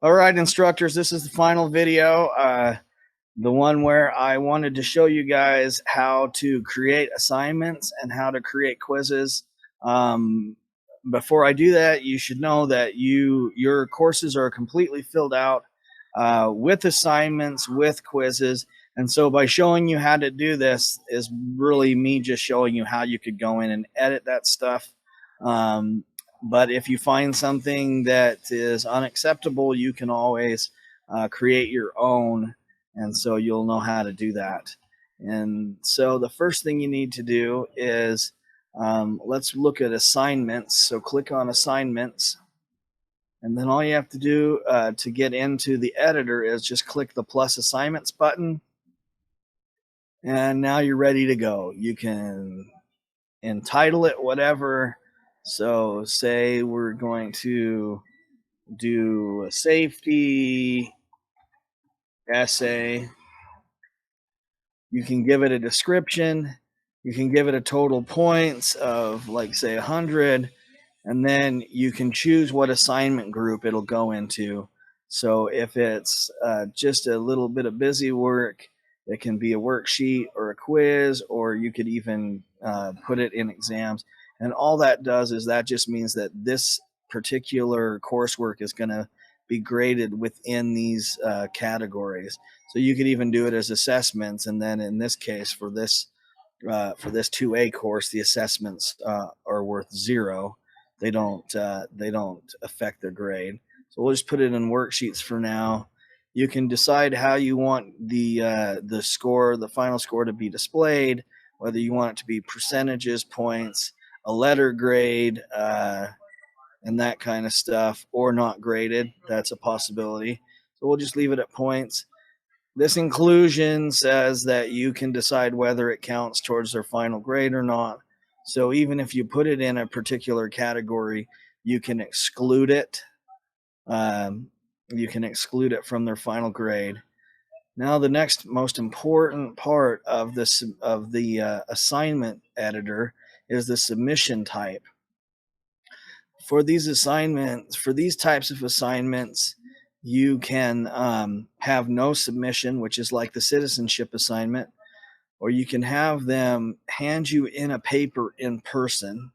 All right, instructors, this is the final video, the one where I wanted to show you guys how to create assignments and how to create quizzes. Um, Before I do that, you should know that your courses are completely filled out with assignments, with quizzes. And so by showing you how to do this is really me just showing you how you could go in and edit that stuff. Um, but if you find something that is unacceptable, you can always create your own, and so you'll know how to do that. And so the first thing you need to do is let's look at assignments. So click on assignments, and then all you have to do to get into the editor is just click the plus assignments button, and now you're ready to go. You can entitle it whatever. So say we're going to do a safety essay. You can give it a description. You can give it a total points of, like, say 100, and then you can choose what assignment group it'll go into. So if it's just a little bit of busy work, it can be a worksheet or a quiz, or you could even put it in exams. And all that does is that just means that this particular coursework is going to be graded within these categories. So you could even do it as assessments, and then in this case, for this 2A course, the assessments are worth 0. They don't affect their grade. So we'll just put it in worksheets for now. You can decide how you want the score, the final score, to be displayed, whether you want it to be percentages, points, a letter grade, and that kind of stuff, or not graded. That's a possibility. So we'll just leave it at points. This inclusion says that you can decide whether it counts towards their final grade or not. So even if you put it in a particular category, you can exclude it. You can exclude it from their final grade. Now, the next most important part of the assignment editor is the submission type. For these types of assignments, you can have no submission, which is like the citizenship assignment, or you can have them hand you in a paper in person,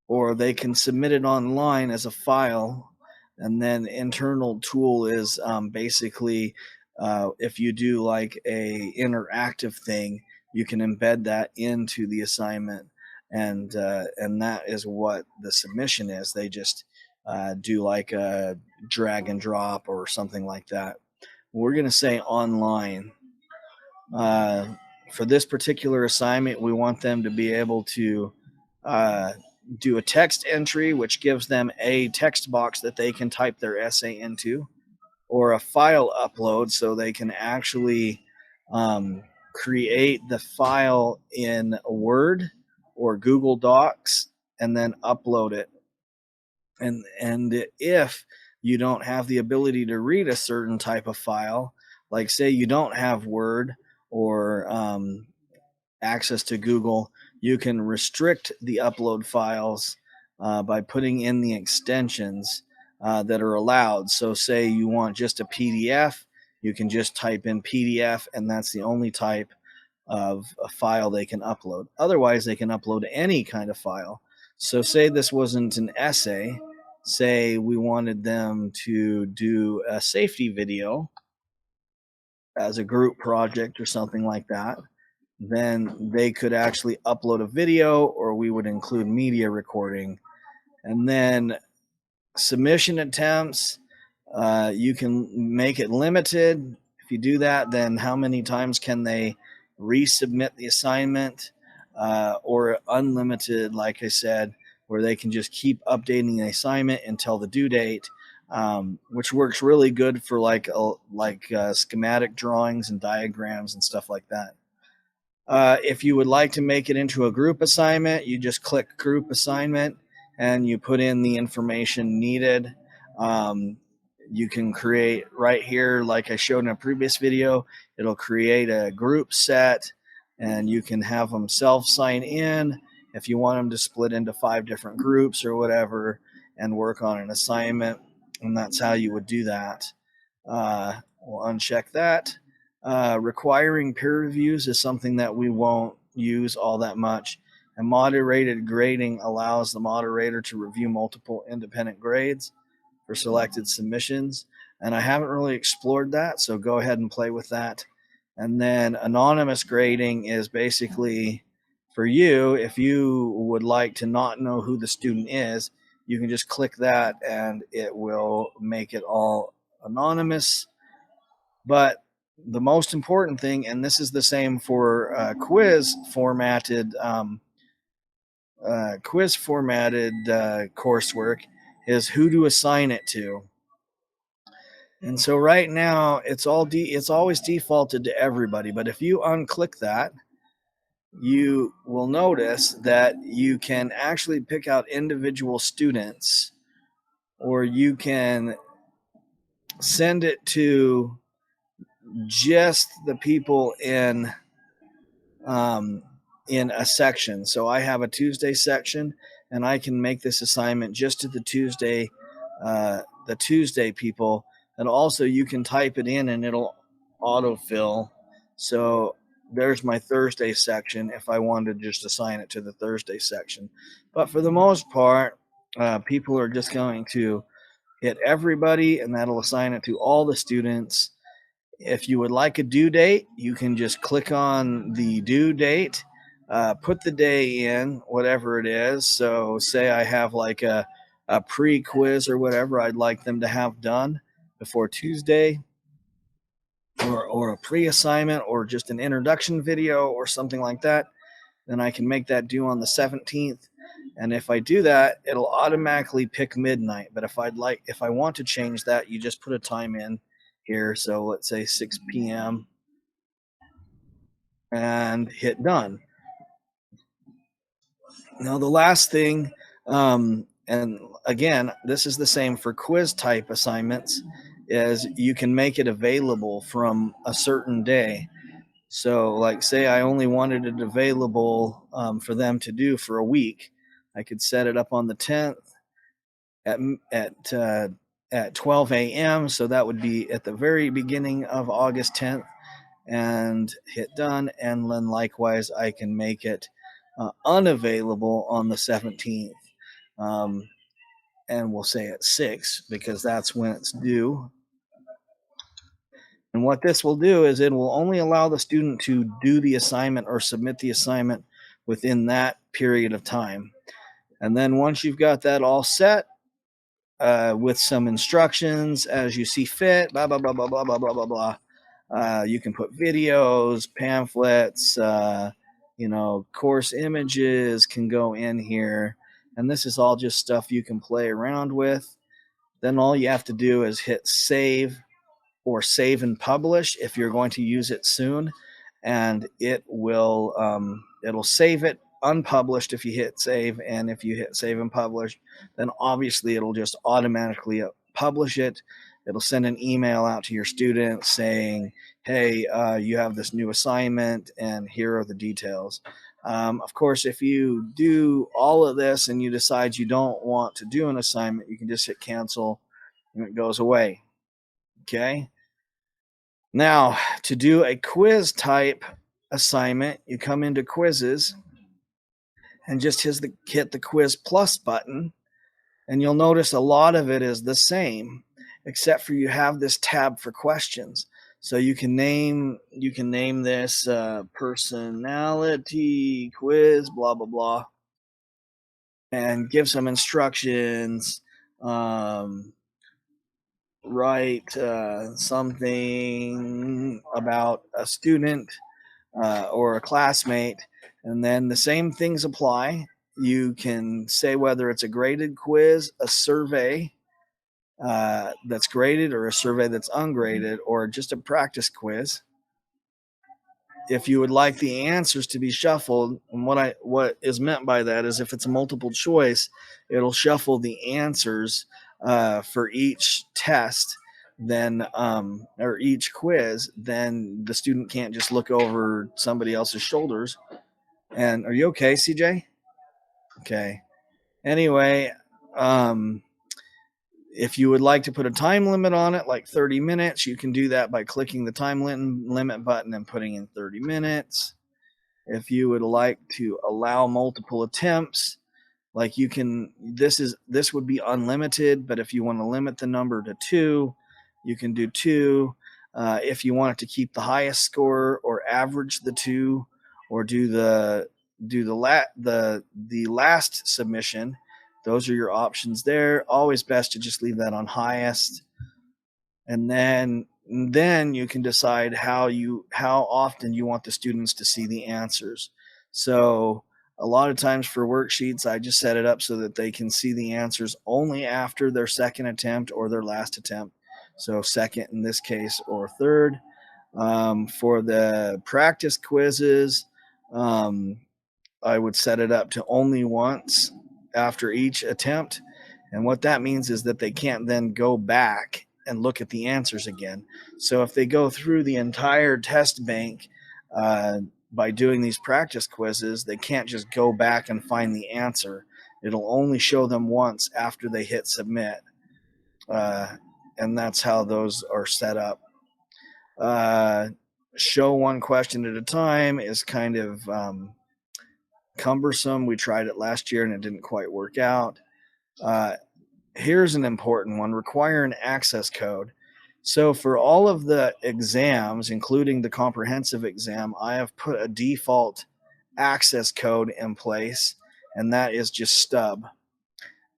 or they can submit it online as a file. And then internal tool is basically if you do like a interactive thing, you can embed that into the assignment, and that is what the submission is. They just do like a drag and drop or something like that. We're going to say online. For this particular assignment, we want them to be able to do a text entry, which gives them a text box that they can type their essay into, or a file upload, so they can actually create the file in Word or Google Docs and then upload it. And if you don't have the ability to read a certain type of file, like say you don't have Word or access to Google, you can restrict the upload files by putting in the extensions that are allowed. So say you want just a PDF, you can just type in PDF, and that's the only type of a file they can upload. Otherwise, they can upload any kind of file. So say this wasn't an essay, say we wanted them to do a safety video as a group project or something like that, then they could actually upload a video, or we would include media recording. And then submission attempts, you can make it limited. If you do that, then how many times can they resubmit the assignment, or unlimited, like I said, where they can just keep updating the assignment until the due date, which works really good for like schematic drawings and diagrams and stuff like that. If you would like to make it into a group assignment, you just click group assignment and you put in the information needed. You can create right here, like I showed in a previous video, it'll create a group set, and you can have them self-sign in if you want them to split into 5 different groups or whatever and work on an assignment. and that's how you would do that. We'll uncheck that. Requiring peer reviews is something that we won't use all that much. And moderated grading allows the moderator to review multiple independent grades for selected submissions. And I haven't really explored that, so go ahead and play with that. And then anonymous grading is basically for you, if you would like to not know who the student is, you can just click that and it will make it all anonymous. But the most important thing, and this is the same for quiz formatted coursework, is who to assign it to. And so right now it's always defaulted to everybody, but if you unclick that, you will notice that you can actually pick out individual students, or you can send it to just the people in a section. So I have a Tuesday section, and I can make this assignment just to the Tuesday people. And also you can type it in and it'll autofill. So there's my Thursday section if I wanted to just assign it to the Thursday section. But for the most part, people are just going to hit everybody, and that'll assign it to all the students. If you would like a due date, you can just click on the due date, put the day in, whatever it is. So say I have like a pre-quiz or whatever I'd like them to have done before Tuesday, or a pre-assignment, or just an introduction video or something like that, then I can make that due on the 17th. And if I do that, it'll automatically pick midnight. But if I want to change that, you just put a time in here. So let's say 6 p.m. and hit done. Now the last thing, and again, this is the same for quiz type assignments, is you can make it available from a certain day. So like say I only wanted it available for them to do for a week, I could set it up on the 10th at 12 a.m. So that would be at the very beginning of August 10th, and hit done. And then likewise, I can make it unavailable on the 17th. And we'll say at 6 because that's when it's due. And what this will do is it will only allow the student to do the assignment or submit the assignment within that period of time. And then once you've got that all set, with some instructions as you see fit, blah, blah, blah, blah, blah, blah, blah, blah, blah. You can put videos, pamphlets, course images can go in here. And this is all just stuff you can play around with. Then all you have to do is hit save, or save and publish if you're going to use it soon. And it'll save it unpublished if you hit save, and if you hit save and publish, then obviously it'll just automatically publish it. It'll send an email out to your students saying, hey, you have this new assignment and here are the details. Of course, if you do all of this and you decide you don't want to do an assignment, you can just hit cancel and it goes away. Okay. Now, to do a quiz type assignment, you come into quizzes and just hit the quiz plus button, and you'll notice a lot of it is the same, except for you have this tab for questions. So you can name this personality quiz, blah blah blah, and give some instructions. Write something about a student or a classmate, and then the same things apply. You can say whether it's a graded quiz, a survey that's graded, or a survey that's ungraded, or just a practice quiz. If you would like the answers to be shuffled, and what is meant by that is if it's a multiple choice, it'll shuffle the answers for each test, then or each quiz. Then the student can't just look over somebody else's shoulders. And are you okay, CJ? Okay. Anyway, If you would like to put a time limit on it, like 30 minutes, you can do that by clicking the time limit button and putting in 30 minutes. If you would like to allow multiple attempts, like you can, this would be unlimited, but if you want to limit the number to 2, you can do 2. If you want it to keep the highest score or average the 2, or do the last submission, those are your options there. Always best to just leave that on highest, and then you can decide how often you want the students to see the answers. So a lot of times for worksheets, I just set it up so that they can see the answers only after their second attempt or their last attempt. So second in this case, or third. For the practice quizzes, I would set it up to only once after each attempt. And what that means is that they can't then go back and look at the answers again. So if they go through the entire test bank by doing these practice quizzes, they can't just go back and find the answer. It'll only show them once after they hit submit. And that's how those are set up. Show one question at a time is kind of cumbersome. We tried it last year and it didn't quite work out. Here's an important one: require an access code. So for all of the exams, including the comprehensive exam, I have put a default access code in place, and that is just stub.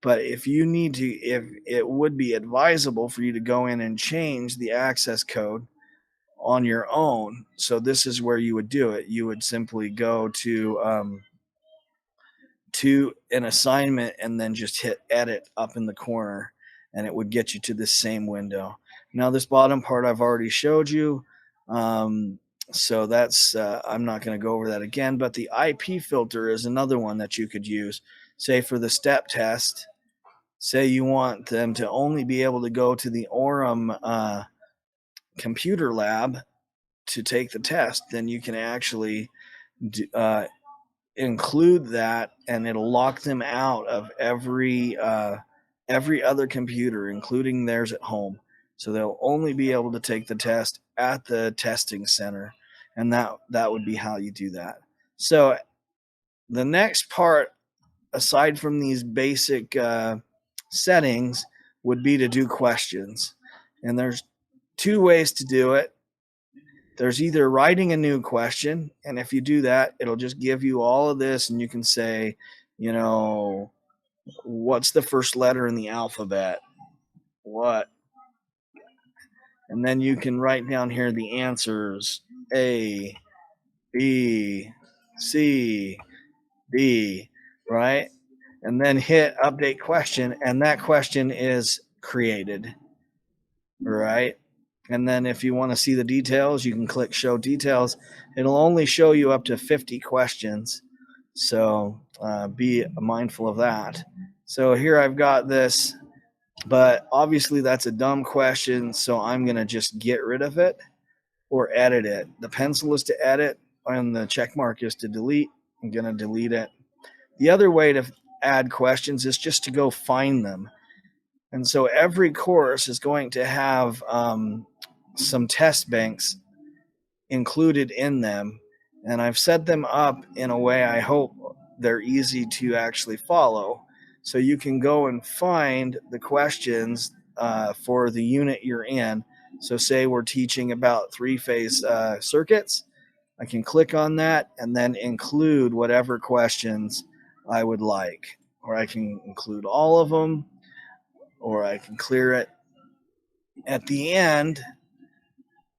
But if you need to, if it would be advisable for you to go in and change the access code on your own. So this is where you would do it. You would simply go to an assignment and then just hit edit up in the corner, and it would get you to this same window. Now this bottom part I've already showed you. So that's, I'm not going to go over that again, but the IP filter is another one that you could use. Say for the step test, say you want them to only be able to go to the Orem computer lab to take the test, then you can actually include that, and it'll lock them out of every other computer, including theirs at home. So they'll only be able to take the test at the testing center, and that would be how you do that. So the next part, aside from these basic settings, would be to do questions. And there's 2 ways to do it. There's either writing a new question, and if you do that, it'll just give you all of this, and you can say, what's the first letter in the alphabet? What? And then you can write down here the answers: A, B, C, D, right? And then hit update question, and that question is created, right? And then if you want to see the details, you can click show details. It'll only show you up to 50 questions. So be mindful of that. So here I've got this, but obviously that's a dumb question. So I'm going to just get rid of it or edit it. The pencil is to edit and the check mark is to delete. I'm going to delete it. The other way to add questions is just to go find them. And so every course is going to have some test banks included in them, and I've set them up in a way I hope they're easy to actually follow. So you can go and find the questions for the unit you're in. So say we're teaching about 3-phase circuits. I can click on that and then include whatever questions I would like, or I can include all of them, or I can clear it. At the end,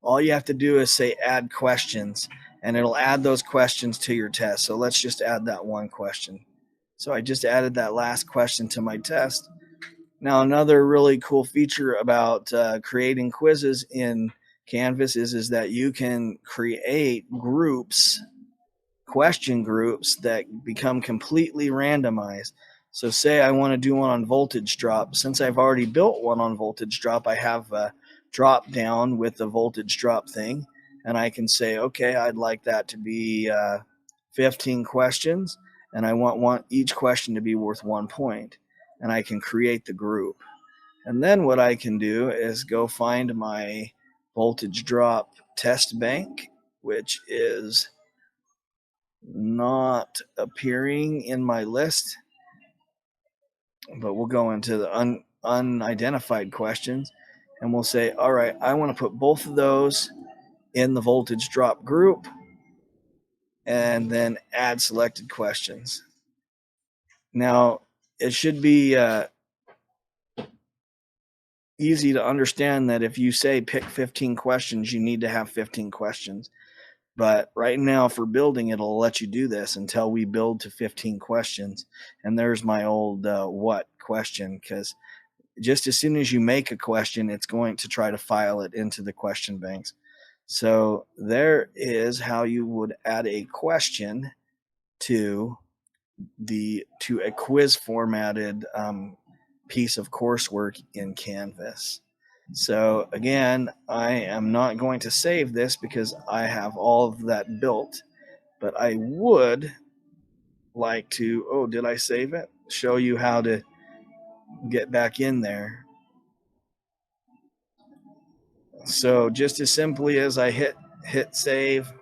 all you have to do is say add questions, and it'll add those questions to your test. So let's just add that one question. So I just added that last question to my test. Now, another really cool feature about creating quizzes in Canvas is that you can create groups, question groups, that become completely randomized. So say I want to do one on voltage drop. Since I've already built one on voltage drop, I have a drop down with the voltage drop thing, and I can say, okay, I'd like that to be 15 questions, and I want each question to be worth 1 point, and I can create the group. And then what I can do is go find my voltage drop test bank, which is not appearing in my list, but we'll go into the unidentified questions and we'll say, all right, I want to put both of those in the voltage drop group and then add selected questions. Now, it should be easy to understand that if you say pick 15 questions, you need to have 15 questions. But right now for building, it'll let you do this until we build to 15 questions. And there's my old what question, because just as soon as you make a question, it's going to try to file it into the question banks. So there is how you would add a question to a quiz formatted piece of coursework in Canvas. So again, I am not going to save this because I have all of that built, but I would like to, oh, did I save it? Show you how to get back in there. So just as simply as I hit save,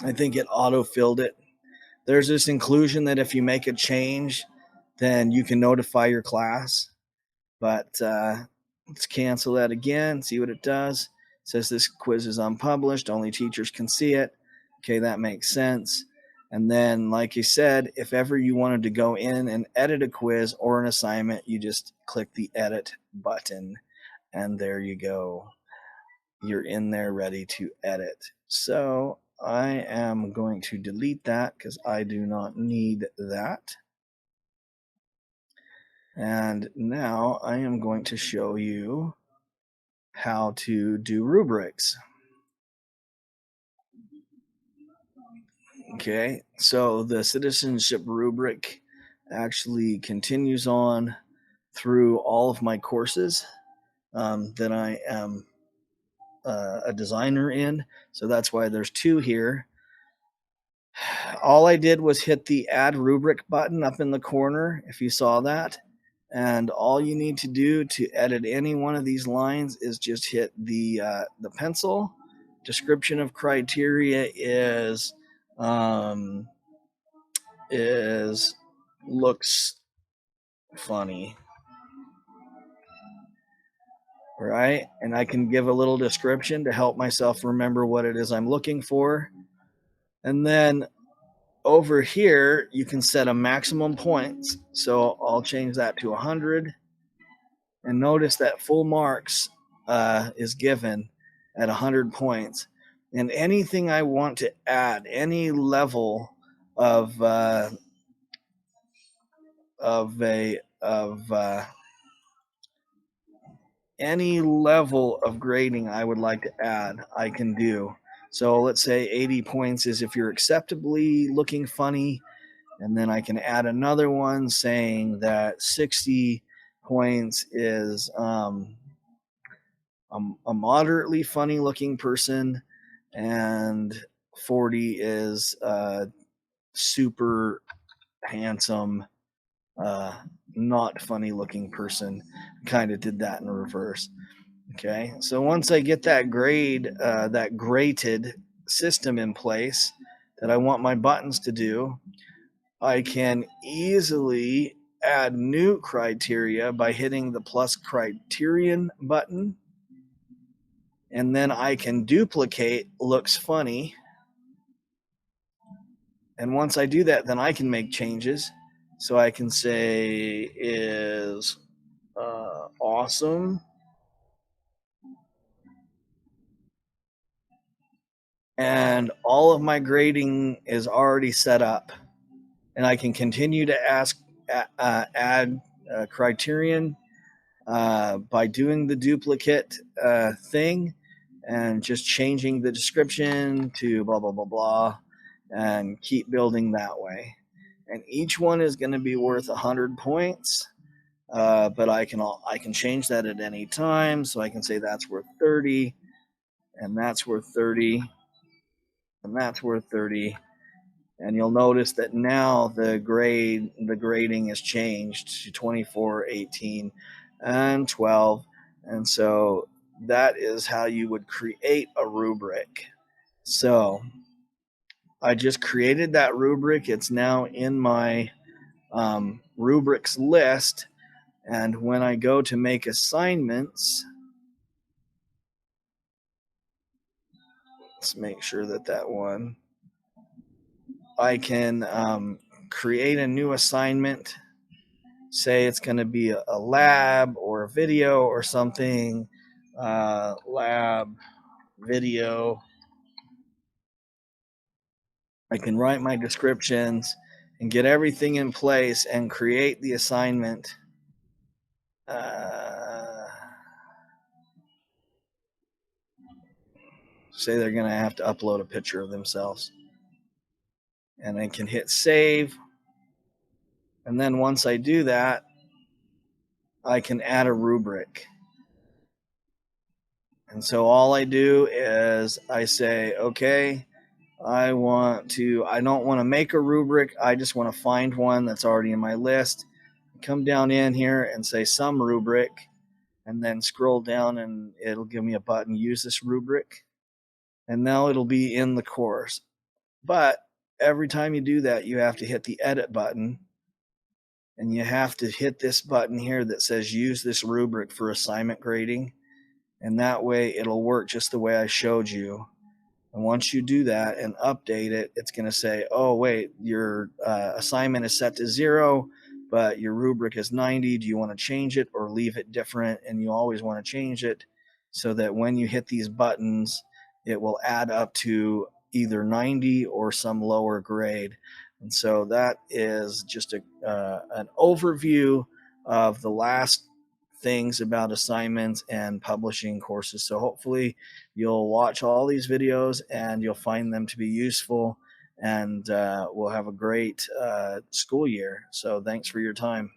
I think it auto-filled it. There's this inclusion that if you make a change, then you can notify your class. But let's cancel that again, see what it does. It says this quiz is unpublished, only teachers can see it. Okay, that makes sense. And then, like you said, if ever you wanted to go in and edit a quiz or an assignment, you just click the edit button, and there you go. You're in there ready to edit. So I am going to delete that because I do not need that. And now I am going to show you how to do rubrics. Okay, so the citizenship rubric actually continues on through all of my courses that I am a designer in. So that's why there's 2 here. All I did was hit the add rubric button up in the corner, if you saw that. And all you need to do to edit any one of these lines is just hit the pencil. Description of criteria is looks funny, right? And I can give a little description to help myself remember what it is I'm looking for. And then over here, you can set a maximum points. So I'll change that to 100. And notice that full marks is given at 100 points. And anything I want to add, any level of any level of grading I would like to add, I can do. So let's say 80 points is if you're acceptably looking funny, and then I can add another one saying that 60 points is a moderately funny looking person, and 40 is super handsome, not funny looking person. Kind of did that in reverse. Okay, so once I get that that graded system in place that I want my buttons to do, I can easily add new criteria by hitting the plus criterion button. And then I can duplicate looks funny. And once I do that, then I can make changes. So I can say is awesome. And all of my grading is already set up. And I can continue to add criterion by doing the duplicate thing and just changing the description to blah, blah, blah, blah, and keep building that way. And each one is going to be worth 100 points, but I can change that at any time. So I can say that's worth 30, and that's worth 30, and that's worth 30. And you'll notice that now the grading has changed to 24, 18, and 12. And so that is how you would create a rubric. So I just created that rubric. It's now in my rubrics list. And when I go to make assignments, let's make sure that one, I can create a new assignment. Say it's going to be a lab or a video or something. Lab, video. I can write my descriptions and get everything in place and create the assignment. Say they're going to have to upload a picture of themselves. And I can hit save. And then once I do that, I can add a rubric. And so all I do is I say, okay, I don't want to make a rubric. I just want to find one that's already in my list. Come down in here and say some rubric, and then scroll down and it'll give me a button, use this rubric. And now it'll be in the course. But every time you do that, you have to hit the edit button, and you have to hit this button here that says use this rubric for assignment grading. And that way it'll work just the way I showed you. And once you do that and update it, it's going to say, oh, wait, your assignment is set to 0, but your rubric is 90. Do you want to change it or leave it different? And you always want to change it so that when you hit these buttons, it will add up to either 90 or some lower grade. And so that is just an overview of the last things about assignments and publishing courses. So hopefully you'll watch all these videos and you'll find them to be useful, and we'll have a great school year. So thanks for your time.